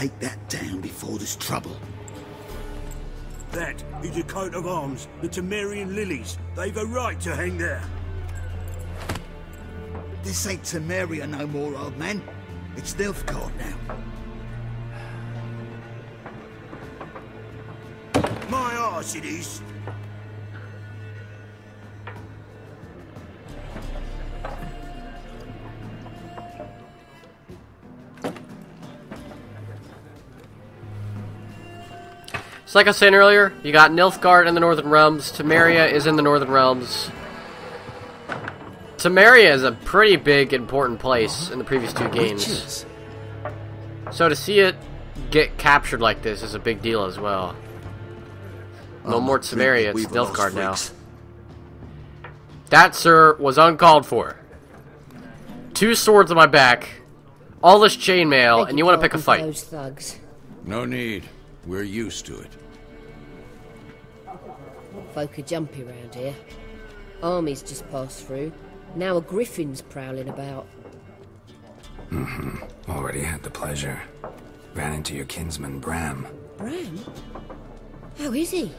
take that down before there's trouble. That is a coat of arms, the Temerian lilies. They've a right to hang there. This ain't Temeria no more, old man. It's Nilfgaard now. My arse it is. So like I was saying earlier, you got Nilfgaard in the Northern Realms. Temeria is in the Northern Realms. Temeria is a pretty big, important place in the previous two games. So to see it get captured like this is a big deal as well. No more Temeria, it's Nilfgaard now. That, sir, was uncalled for. 2 swords on my back, all this chainmail, and you want to pick a fight. Those thugs. No need. We're used to it. Folk are jumpy round here. Armies just passed through. Now a griffin's prowling about. Already had the pleasure. Ran into your kinsman, Bram. Bram? How is he?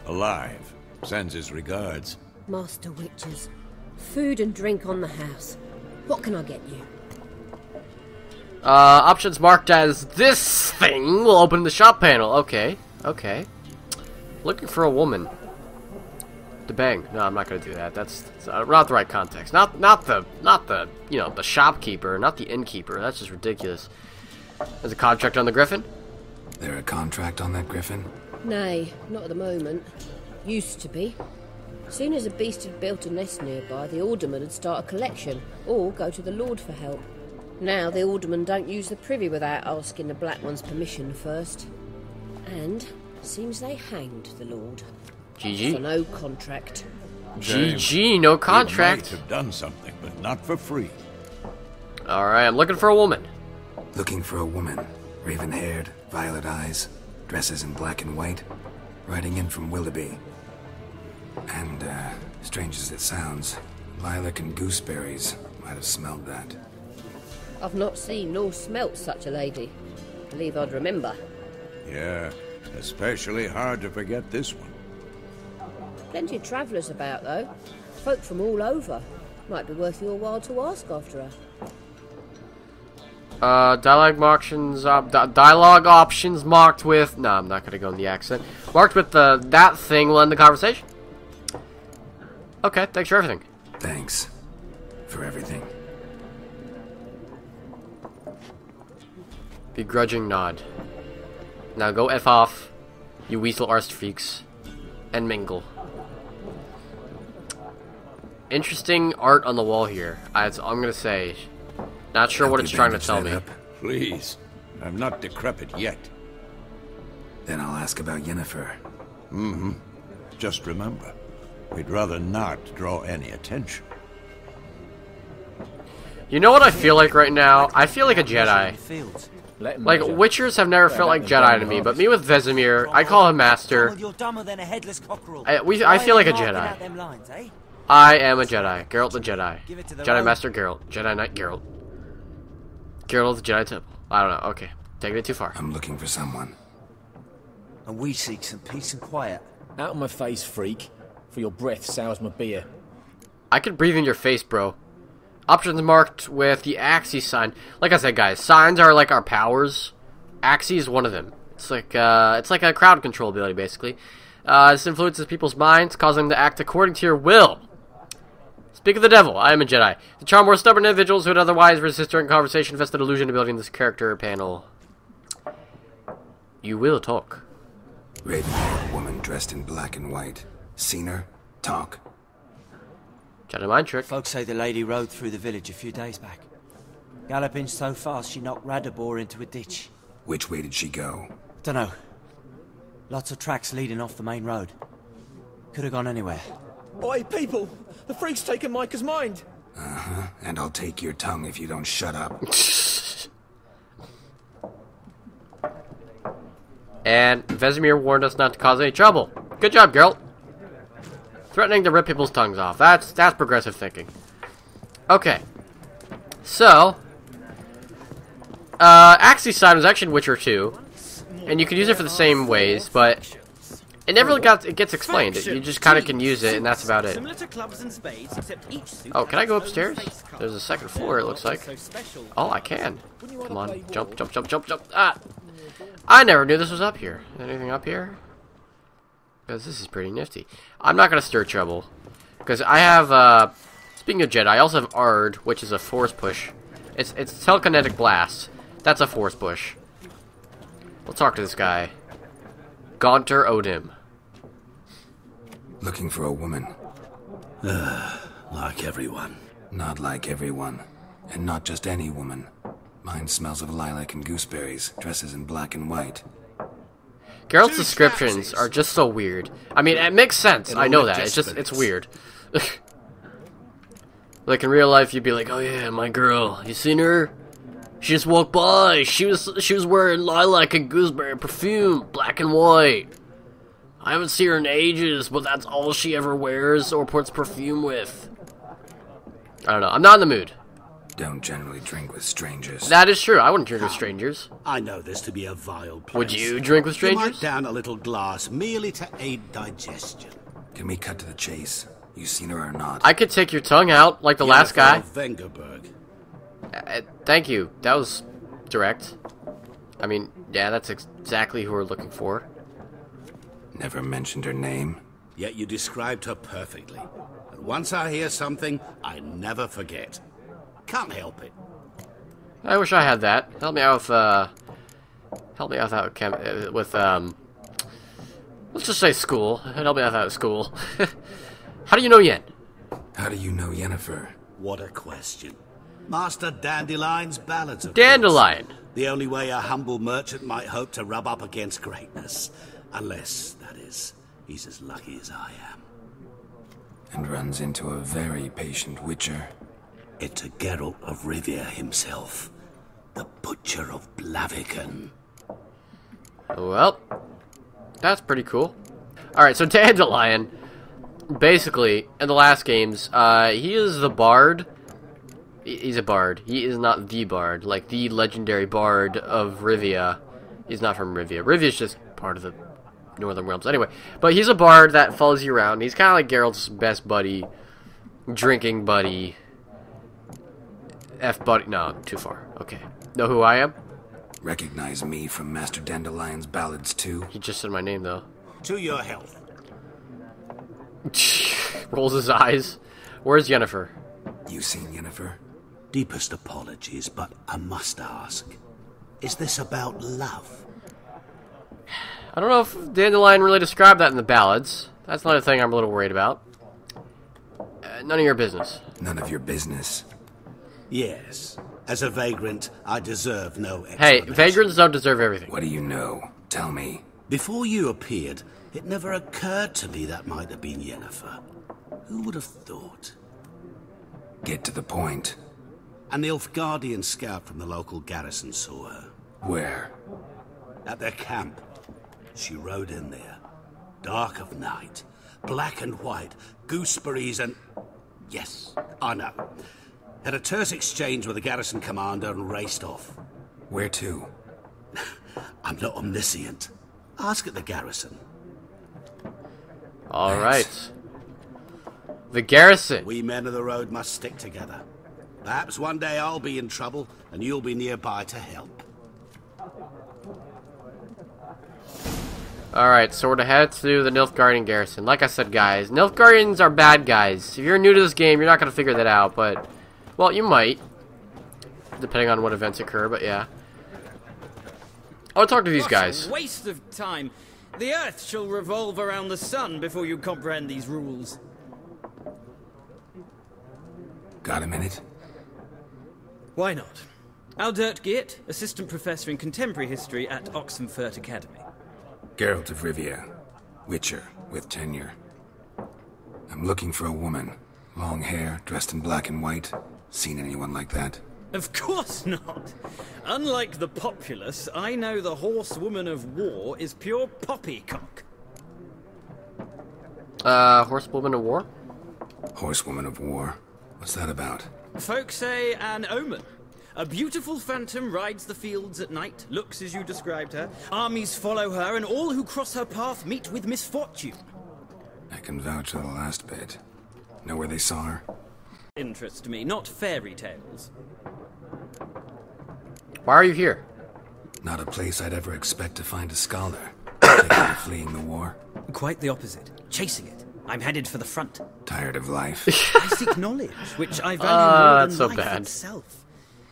Alive. Sends his regards. Master Witches. Food and drink on the house. What can I get you? Options marked as this thing will open the shop panel. Okay, okay. Looking for a woman. To bang. No, I'm not gonna do that. That's not the right context. Not the you know, the shopkeeper, not the innkeeper. That's just ridiculous. There's a contract on the griffin? There a contract on that griffin? Nay, not at the moment. Used to be. Soon as a beast had built a nest nearby, the alderman would start a collection, or go to the lord for help. Now the aldermen don't use the privy without asking the Black One's permission first. And seems they hanged the lord. GG. For no contract. GG, no contract. We might have done something, but not for free. Alright, I'm looking for a woman. Looking for a woman. Raven-haired, violet eyes, dresses in black and white. Riding in from Willoughby. And, strange as it sounds, Lilac and Gooseberries might have smelled that. I've not seen nor smelt such a lady. Believe I'd remember. Yeah, especially hard to forget this one. Plenty of travellers about, though. Folk from all over. Might be worth your while to ask after her. Dialogue options marked with... No, I'm not gonna go in the accent. Marked with that thing will end the conversation. Okay, thanks for everything. Thanks. For everything. Begrudging nod. Now go F off, you weasel arse freaks, and mingle. Interesting art on the wall here. I'm gonna say. Not sure what it's trying to tell me. Please. I'm not decrepit yet. Then I'll ask about Yennefer. Just remember, we'd rather not draw any attention. You know what I feel like right now? I feel like a Jedi. Like, Witchers have never felt like Jedi to me, but me with Vesemir, I call him Master. I feel like a Jedi. I am a Jedi. Geralt the Jedi. Jedi Master Geralt. Jedi Knight Geralt. Geralt of the Jedi Temple. I don't know. Okay. Taking it too far. I'm looking for someone. And we seek some peace and quiet. Out of my face, freak. For your breath sours my beer. I could breathe in your face, bro. Options marked with the Axis sign. Like I said, guys, signs are like our powers. Axis is one of them. It's like a crowd control ability, basically. This influences people's minds, causing them to act according to your will. Speak of the devil, I am a Jedi. To charm more stubborn individuals who would otherwise resist during conversation, infested illusion ability in this character panel. You will talk. Raven-haired woman dressed in black and white. Seen her? Talk. Jedi mind trick. Folks say the lady rode through the village a few days back. Galloping so fast she knocked Radabor into a ditch. Which way did she go? Dunno. Lots of tracks leading off the main road. Could have gone anywhere. Oi, people! The freak's taken Micah's mind! And I'll take your tongue if you don't shut up. And Vesemir warned us not to cause any trouble. Good job, Geralt. Threatening to rip people's tongues off. That's progressive thinking. Okay. So, Axie sign was actually in Witcher 2, and you can use it for the same ways, but it never gets explained. You just kind of can use it, and that's about it. Oh, can I go upstairs? There's a second floor, it looks like. Oh, I can. Come on, jump, jump, jump, jump, jump. Ah! I never knew this was up here. Anything up here? Because this is pretty nifty. I'm not going to stir trouble. Because I have, speaking of Jedi, I also have Ard, which is a force push. It's telekinetic blast. That's a force push. We'll talk to this guy. Gaunter Odin. Looking for a woman. Like everyone. Not like everyone. And not just any woman. Mine smells of lilac and gooseberries, dresses in black and white. Geralt's descriptions are just so weird. I mean, it makes sense. I know that. It's weird. Like in real life, you'd be like, "Oh yeah, my girl. You seen her? She just walked by. She was wearing lilac and gooseberry perfume, black and white. I haven't seen her in ages, but that's all she ever wears or puts perfume with." I don't know. I'm not in the mood. Don't generally drink with strangers. That is true. I wouldn't drink with strangers. I know this to be a vile place. Would you drink with strangers? You might down a little glass merely to aid digestion. Can we cut to the chase? You seen her or not? I could take your tongue out, like the last guy. Vengerberg. Thank you. That was direct. I mean, yeah, that's exactly who we're looking for. Never mentioned her name. Yet you described her perfectly. And once I hear something, I never forget. Can't help it. I wish I had that. Help me out with let's just say school. Help me out with school. How do you know Yen? How do you know Yennefer? What a question. Master Dandelion's ballads of Dandelion. course. The only way a humble merchant might hope to rub up against greatness. Unless, that is, he's as lucky as I am. And runs into a very patient witcher. It's a Geralt of Rivia himself. The Butcher of Blaviken. Well, that's pretty cool. Alright, so Dandelion, basically, in the last games, he is the bard. He's a bard. He is not the bard, like the legendary bard of Rivia. He's not from Rivia. Rivia's just part of the Northern Realms. Anyway, but he's a bard that follows you around. He's kind of like Geralt's best buddy, drinking buddy. F-buddy. No, too far. Okay. Know who I am? Recognize me from Master Dandelion's ballads too? He just said my name, though. To your health. Rolls his eyes. Where's Yennefer? You seen Yennefer? Deepest apologies, but I must ask. Is this about love? I don't know if Dandelion really described that in the ballads. That's another thing I'm a little worried about. None of your business. None of your business. Yes. As a vagrant, I deserve no explanation. Hey, vagrants don't deserve everything. What do you know? Tell me. Before you appeared, it never occurred to me that might have been Yennefer. Who would have thought? Get to the point. A Nilfgaardian scout from the local garrison saw her. Where? At their camp. She rode in there. Dark of night. Black and white. Gooseberries and... Yes, I know. Had a terse exchange with the garrison commander and raced off. Where to? I'm not omniscient. Ask at the garrison. Alright. The garrison. We men of the road must stick together. Perhaps one day I'll be in trouble and you'll be nearby to help. Alright, so we're to head to the Nilfgaarding garrison. Like I said, guys, Nilfgaardians are bad guys. If you're new to this game, you're not going to figure that out, but... Well, you might. Depending on what events occur, but yeah. I'll talk to these guys. What a waste of time. The Earth shall revolve around the sun before you comprehend these rules. Got a minute? Why not? Aldert Geert, Assistant Professor in Contemporary History at Oxenfurt Academy. Geralt of Rivia. Witcher, with tenure. I'm looking for a woman. Long hair, dressed in black and white. Seen anyone like that? Of course not. Unlike the populace, I know the horsewoman of war is pure poppycock. Horsewoman of war? Horsewoman of war? What's that about? Folk say an omen. A beautiful phantom rides the fields at night, looks as you described her. Armies follow her, and all who cross her path meet with misfortune. I can vouch for the last bit. Know where they saw her? Interest me, not fairy tales. Why are you here? Not a place I'd ever expect to find a scholar. Thinking of fleeing the war? Quite the opposite. Chasing it. I'm headed for the front. Tired of life? I seek knowledge, which I value more than that's so life bad. itself.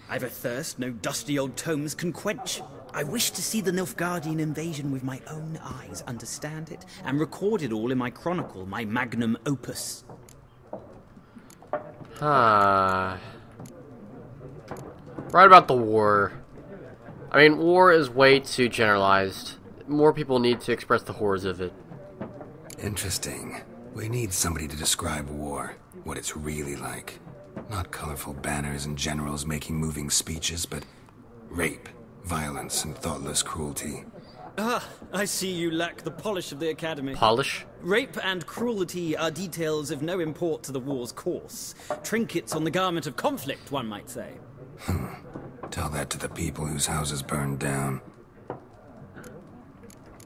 I've a thirst no dusty old tomes can quench. I wish to see the Nilfgaardian invasion with my own eyes, understand it, and record it all in my chronicle, my magnum opus. Right about the war. I mean, war is way too generalized. More people need to express the horrors of it. Interesting. We need somebody to describe war, what it's really like. Not colorful banners and generals making moving speeches, but rape, violence, and thoughtless cruelty. Ah, I see you lack the polish of the academy. Polish? Rape and cruelty are details of no import to the war's course. Trinkets on the garment of conflict, one might say. Tell that to the people whose houses burned down.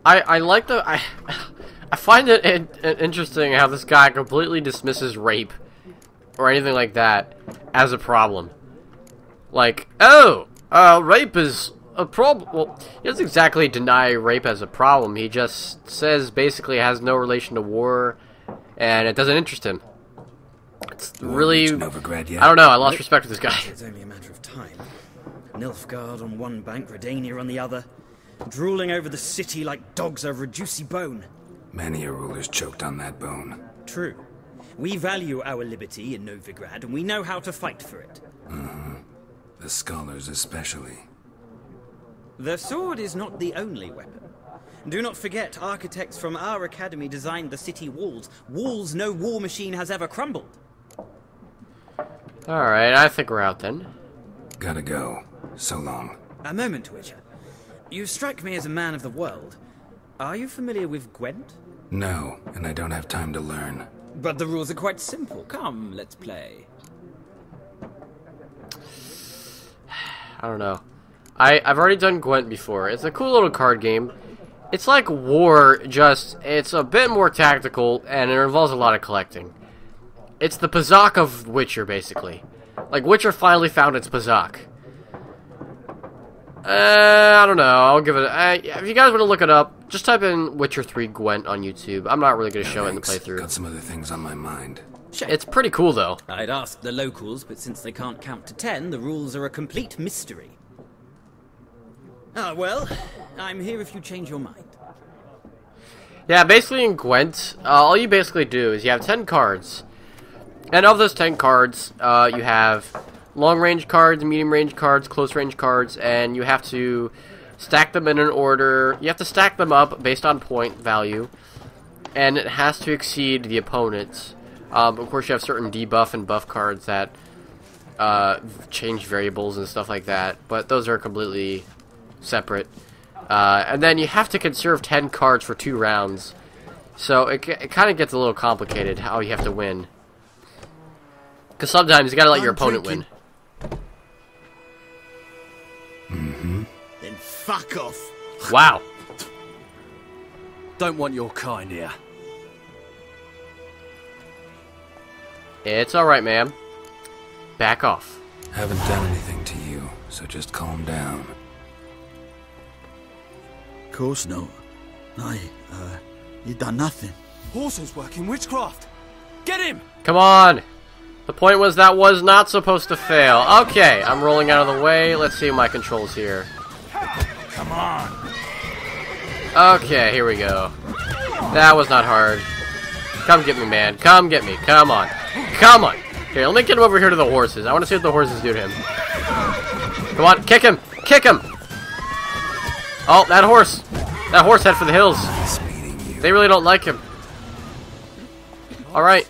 I like the... I find it interesting how this guy completely dismisses rape or anything like that as a problem. Like, rape is a problem. Well, he doesn't exactly deny rape as a problem. He just says basically it has no relation to war and it doesn't interest him. It's really... Novigrad yet? I don't know, I lost respect for this guy. It's only a matter of time. Nilfgaard on one bank, Redania on the other, drooling over the city like dogs over a juicy bone. Many a ruler's choked on that bone. True. We value our liberty in Novigrad, and we know how to fight for it. The scholars especially. The sword is not the only weapon. Do not forget, architects from our academy designed the city walls. Walls no war machine has ever crumbled. Alright, I think we're out then. Gotta go. So long. A moment, Witcher. You strike me as a man of the world. Are you familiar with Gwent? No, and I don't have time to learn. But the rules are quite simple. Come, let's play. I don't know. I've already done Gwent before. It's a cool little card game. It's like War, just it's a bit more tactical, and it involves a lot of collecting. It's the Pazak of Witcher, basically. Like, Witcher finally found its Pazak. I don't know. I'll give it if you guys want to look it up, just type in Witcher 3 Gwent on YouTube. I'm not really going to show it in the playthrough. Got some other things on my mind. It's pretty cool, though. I'd ask the locals, but since they can't count to 10, the rules are a complete mystery. Ah, well, I'm here if you change your mind. Yeah, basically in Gwent, all you basically do is you have 10 cards. And of those 10 cards, you have long-range cards, medium-range cards, close-range cards, and you have to stack them in an order. You have to stack them up based on point value, and it has to exceed the opponent's. Of course, you have certain debuff and buff cards that change variables and stuff like that, but those are completely separate. And then you have to conserve 10 cards for 2 rounds, so it kind of gets a little complicated how you have to win. Because sometimes you gotta let your opponent win. Then fuck off. Wow. Don't want your kind here. It's alright, ma'am. Back off. Haven't done anything to you, so just calm down. Of course not. You done nothing. Horses working witchcraft. Get him! Come on! The point was that was not supposed to fail. Okay, I'm rolling out of the way. Let's see my controls here. Come on. Okay, here we go. That was not hard. Come get me, man. Come get me. Come on. Come on. Here, let me get him over here to the horses. I want to see what the horses do to him. Come on, kick him. Kick him. Oh, that horse. That horse head for the hills. They really don't like him. Alright.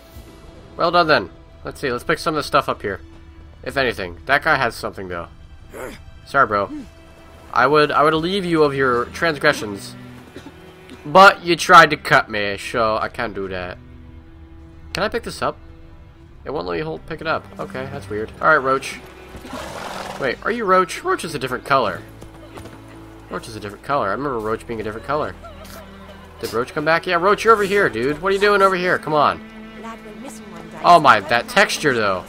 Well done then. Let's see, let's pick some of the stuff up here. If anything. That guy has something though. Sorry, bro. I would relieve you of your transgressions. But you tried to cut me, so I can't do that. Can I pick this up? It won't let me pick it up. Okay, that's weird. Alright, Roach. Wait, are you Roach? Roach is a different color. Roach is a different color. I remember Roach being a different color. Did Roach come back? Yeah, Roach, you're over here, dude. What are you doing over here? Come on. Oh my, that texture, though.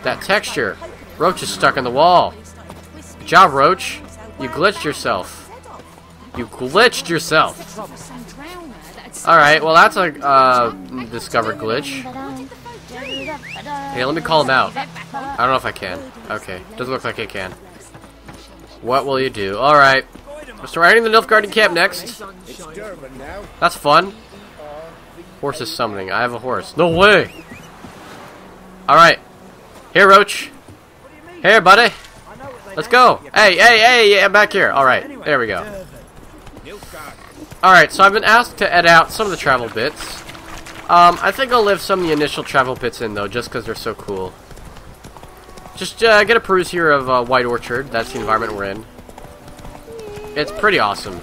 That texture. Roach is stuck in the wall. Good job, Roach. You glitched yourself. You glitched yourself. Alright, well that's a discovered glitch. Hey, let me call him out. I don't know if I can. Okay, doesn't look like I can. What will you do? Alright. So we're heading to the Nilfgaarding camp next. That's fun. Horse is summoning. I have a horse. No way! Alright. Here, Roach. Here, buddy. Let's go. Hey, I'm back here. Alright, there we go. Alright, so I've been asked to edit out some of the travel bits. I think I'll leave some of the initial travel bits in, though, just because they're so cool. Just get a peruse here of White Orchard. That's the environment we're in. It's pretty awesome.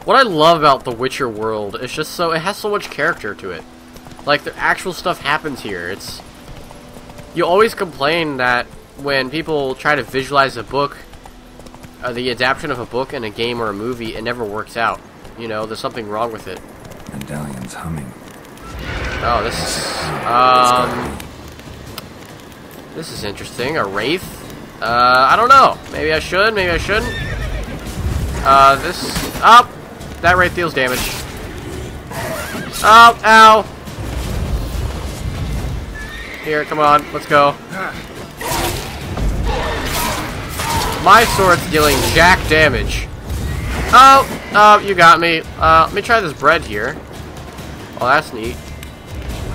What I love about the Witcher world is just it has so much character to it. Like, the actual stuff happens here. You always complain that when people try to visualize a book, the adaptation of a book in a game or a movie, it never works out. You know, there's something wrong with it. Medallion's humming. Oh, this is interesting. A wraith? I don't know. Maybe I should, maybe I shouldn't. That wraith deals damage. Oh, ow. Here, come on, let's go. My sword's dealing jack damage. Oh, you got me. Let me try this bread here. Oh, that's neat.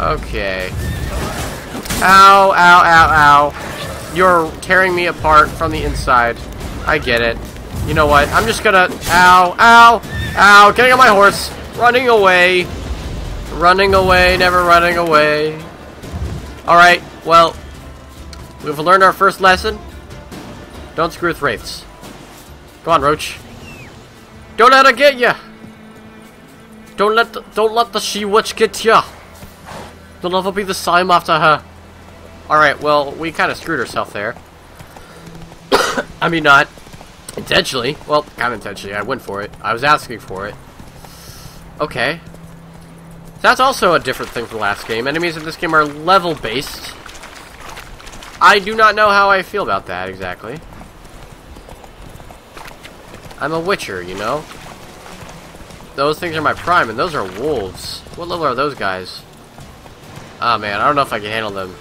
Okay. Ow, ow, ow, ow. You're tearing me apart from the inside. I get it. You know what? I'm just gonna... Ow, ow, ow. Getting on my horse. Running away. Running away, never running away. Alright, well, we've learned our first lesson. Don't screw with wraiths. Go on, Roach. Don't let her get ya. Don't let the she-witch get ya. You'll never be the same after her. Alright, well, we kind of screwed ourselves there. I mean, not intentionally. Well, kind of intentionally. I went for it. I was asking for it. Okay. That's also a different thing from the last game. Enemies in this game are level-based. I do not know how I feel about that, exactly. I'm a witcher, you know? Those things are my prime, and those are wolves. What level are those guys? Oh man, I don't know if I can handle them.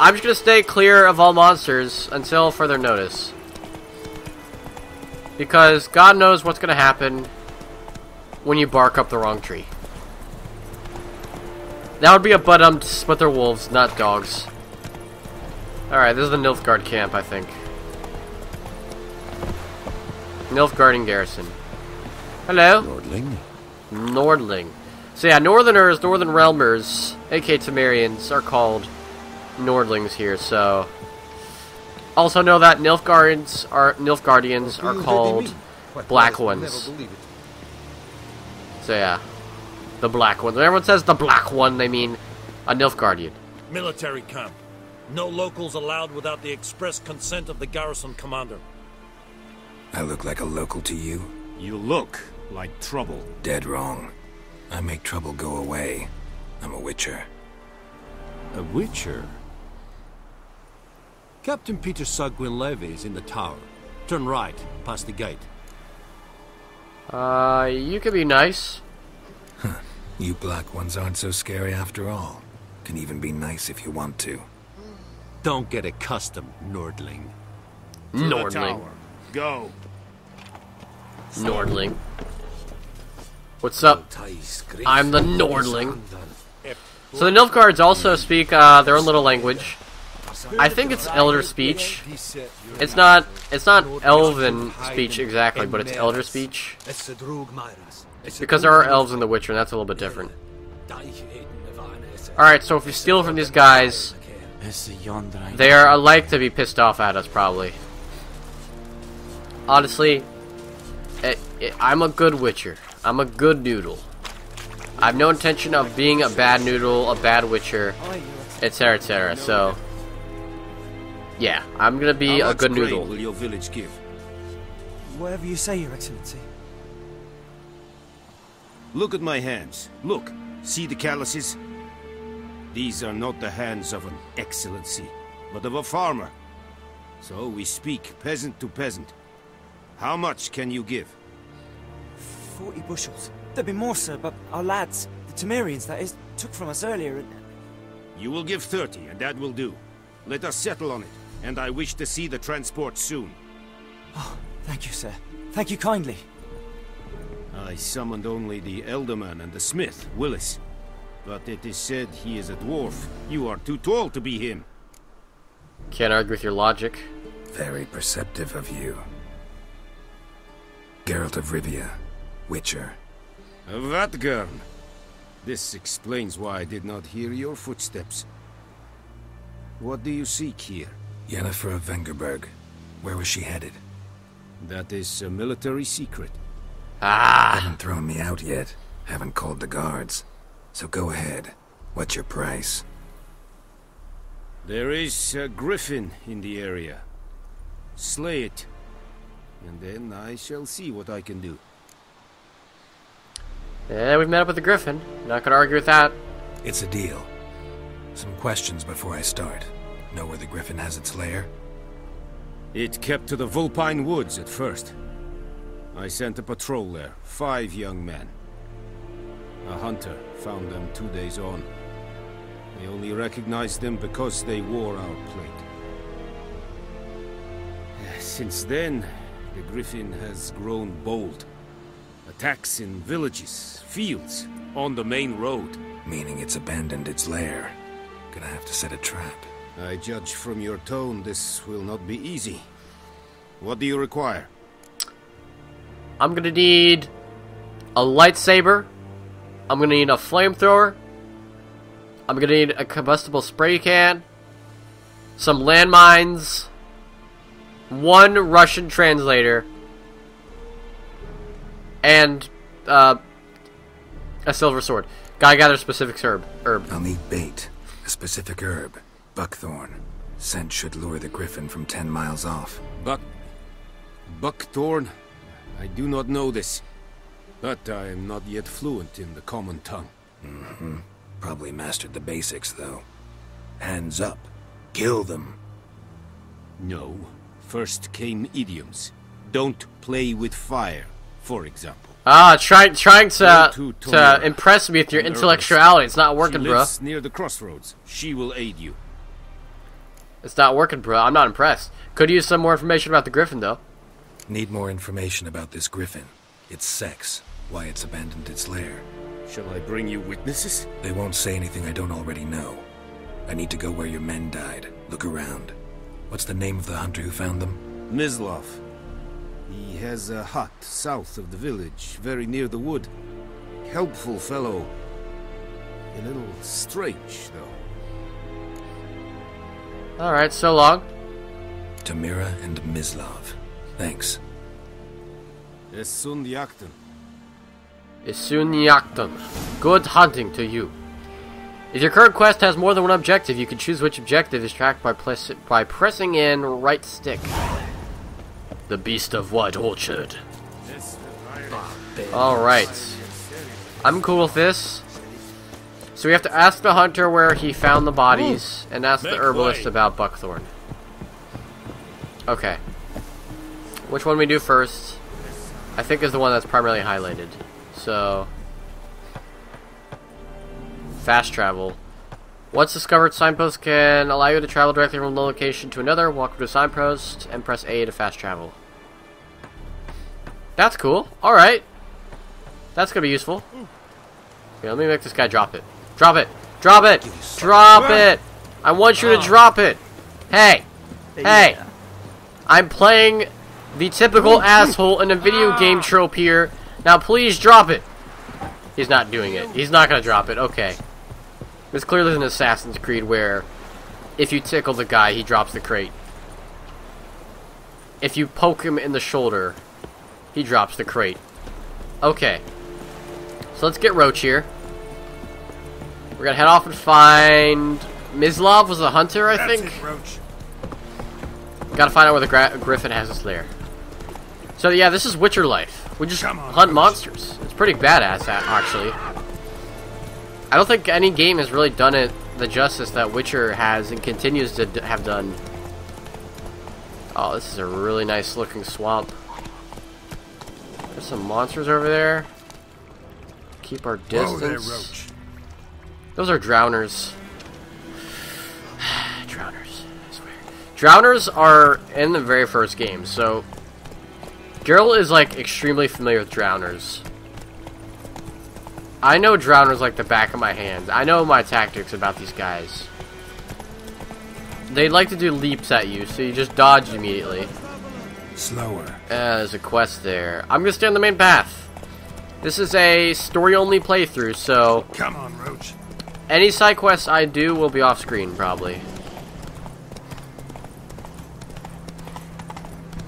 I'm just gonna stay clear of all monsters until further notice. Because God knows what's gonna happen when you bark up the wrong tree. That would be a but they're wolves, not dogs. Alright, this is the Nilfgaard camp, I think. Nilfgaarding garrison. Hello? Nordling. Nordling. So yeah, Northerners, Northern Realmers, aka Temerians, are called Nordlings here, so... Also know that Nilfgaardians are called Black Ones. So yeah, the Black Ones. When everyone says the Black One, they mean a Nilfgaardian. Military camp. No locals allowed without the express consent of the garrison commander. I look like a local to you? You look like trouble. Dead wrong. I make trouble go away. I'm a witcher. A witcher? Captain Peter Sagwin Levy is in the tower. Turn right, past the gate. You could be nice. Huh. You black ones aren't so scary after all. Can even be nice if you want to. Don't get accustomed, Nordling. Nordling. Go. Nordling. What's up? I'm the Nordling. So the Nilfgaards also speak their own little language. I think it's Elder speech. It's not Elven speech exactly, but it's Elder speech. Because there are elves in The Witcher, and that's a little bit different. Alright, so if you steal from these guys, they are like to be pissed off at us, probably. Honestly, I'm a good witcher. I'm a good noodle. I have no intention of being a bad noodle, a bad witcher, etc., etc. So, Yeah, I'm gonna be How a much good grain noodle. will your village give? Whatever you say, Your Excellency. Look at my hands. Look. See the calluses? These are not the hands of an excellency, but of a farmer. So we speak peasant to peasant. How much can you give? 40 bushels. There'd be more, sir, but our lads, the Temerians, that is, took from us earlier and... You will give 30, and that will do. Let us settle on it, and I wish to see the transport soon. Oh, thank you, sir. Thank you kindly. I summoned only the Elderman and the smith, Willis. But it is said he is a dwarf. You are too tall to be him. Can't argue with your logic. Very perceptive of you. Geralt of Rivia, Witcher. A vagrant. This explains why I did not hear your footsteps. What do you seek here? Yennefer of Vengerberg. Where was she headed? That is a military secret. Haven't thrown me out yet. Haven't called the guards. So go ahead. What's your price? There is a griffin in the area. Slay it. And then I shall see what I can do. Yeah, we've met up with the griffin. Not gonna argue with that. It's a deal. Some questions before I start. Know where the griffin has its lair? It kept to the Vulpine Woods at first. I sent a patrol there, 5 young men. A hunter found them 2 days on. They only recognized them because they wore our plate. Since then, the griffin has grown bold. Attacks in villages, fields, on the main road. Meaning it's abandoned its lair. Gonna have to set a trap. I judge from your tone this will not be easy. What do you require? I'm gonna need a lightsaber. I'm gonna need a flamethrower. I'm gonna need a combustible spray can. Some landmines. 1 Russian translator. And a silver sword. Gotta gather a specific herb. I'll need bait. A specific herb. Buckthorn. Scent should lure the griffin from 10 miles off. Buckthorn? I do not know this. But I am not yet fluent in the common tongue. Mm-hmm. Probably mastered the basics, though. Hands up. Kill them. No. First came idioms. Don't play with fire, for example. Trying to impress me with your intellectuality. It's not working, she bro. lives near the crossroads. She will aid you. It's not working, bro. I'm not impressed. Could use some more information about the griffin, though. Need more information about this griffin. Its sex. Why it's abandoned its lair. Shall I bring you witnesses? They won't say anything I don't already know. I need to go where your men died. Look around. What's the name of the hunter who found them? Mislav. He has a hut south of the village, very near the wood. Helpful fellow. A little strange, though. Alright, so long. Tamira and Mislav. Thanks. Esun Yakton. Isun Yakton. Good hunting to you. If your current quest has more than one objective, you can choose which objective is tracked by pressing in right stick. The Beast of White Orchard. Alright. I'm cool with this. So we have to ask the hunter where he found the bodies, and ask the herbalist about Buckthorn. Okay. Which one we do first? I think is the one that's primarily highlighted. So... fast travel. Once discovered, signpost can allow you to travel directly from one location to another. Walk to a signpost and press A to fast travel. That's cool. Alright. That's gonna be useful. Okay, let me make this guy drop it. Drop it! Drop it! Drop it! I want you to drop it! Hey! Hey! I'm playing the typical asshole in a video game trope here. Now please drop it! He's not doing it. He's not gonna drop it. Okay. This clearly is an Assassin's Creed where if you tickle the guy, he drops the crate. If you poke him in the shoulder, he drops the crate. Okay. So let's get Roach here. We're gonna head off and find... Mislav was a hunter, I think? That's it, Roach. Gotta find out where the griffin has its lair. So yeah, this is Witcher life. We just hunt monsters. It's pretty badass, actually. I don't think any game has really done it the justice that Witcher has and continues to have done. Oh, this is a really nice looking swamp. There's some monsters over there. Keep our distance. Whoa there, Roach. Those are drowners. Drowners, I swear. Drowners are in the very first game, so Geralt is like extremely familiar with drowners. I know drowners like the back of my hand. I know my tactics about these guys. They like to do leaps at you, so you just dodge immediately. Slower. There's a quest there. I'm gonna stay on the main path. This is a story-only playthrough, so Come on, Roach. any side quests I do will be off-screen, probably.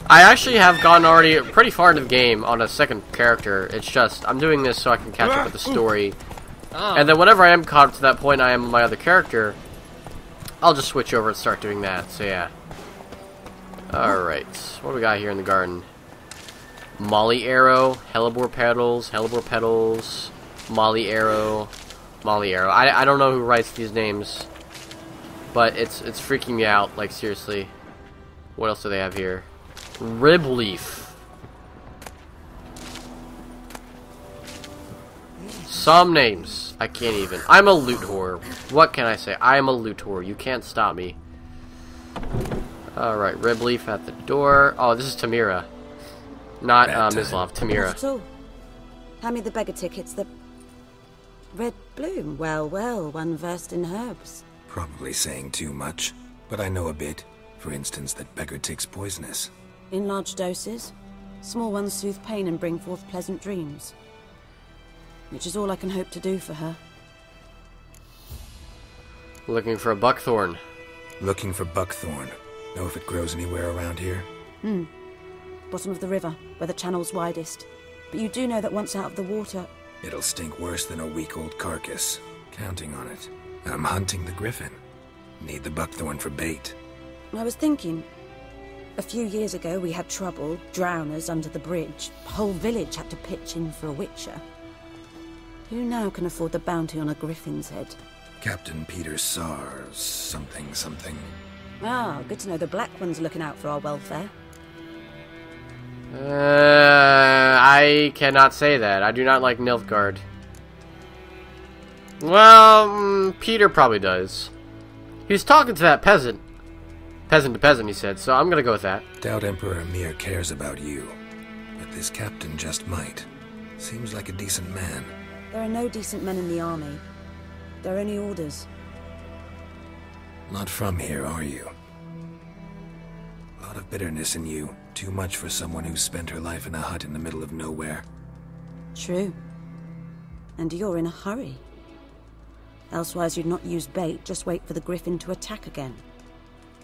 I actually have gone already pretty far into the game on a second character. It's just, I'm doing this so I can catch up with the story. And then whenever I am caught up to that point I am my other character, I'll just switch over and start doing that, so yeah. Alright, what do we got here in the garden? Molly arrow, hellebore petals, molly arrow. I don't know who writes these names, but it's freaking me out, like seriously. What else do they have here? Rib leaf. Some names. I can't even. I'm a loot whore. What can I say? I am a loot whore. You can't stop me. Alright, rib leaf at the door. Oh, this is Tamira. Not Mislav, Tamira. Not at all. Hand me the beggar tickets. The red bloom. Well, well, one versed in herbs. Probably saying too much, but I know a bit. For instance, that beggar tick's poisonous. In large doses. Small ones soothe pain and bring forth pleasant dreams. Which is all I can hope to do for her. Looking for a buckthorn. Looking for buckthorn. Know if it grows anywhere around here? Bottom of the river, where the channel's widest. But you do know that once out of the water... It'll stink worse than a week-old carcass. Counting on it. I'm hunting the griffin. Need the buckthorn for bait. I was thinking... A few years ago we had trouble, drowners under the bridge. The whole village had to pitch in for a witcher. Who now can afford the bounty on a griffin's head? Captain Peter Sars, something. Ah, good to know the Black One's looking out for our welfare. I cannot say that. I do not like Nilfgaard. Well, Peter probably does. He was talking to that peasant. Peasant to peasant, he said, so I'm gonna go with that. Doubt Emperor Emir cares about you. But this captain just might. Seems like a decent man. There are no decent men in the army. There are only orders. Not from here, are you? A lot of bitterness in you. Too much for someone who spent her life in a hut in the middle of nowhere. True. And you're in a hurry. Elsewise you'd not use bait, just wait for the griffin to attack again.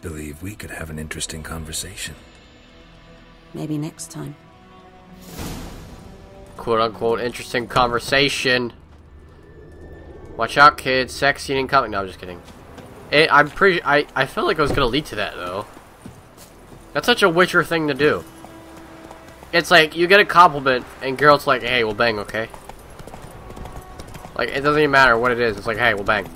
Believe we could have an interesting conversation. Maybe next time. Quote-unquote interesting conversation. Watch out, kids. Sex eating coming. No, I'm just kidding. I felt like it was going to lead to that, though. That's such a Witcher thing to do. It's like, you get a compliment, and Geralt's like, hey, we'll bang, okay? Like, it doesn't even matter what it is. It's like, hey, we'll bang.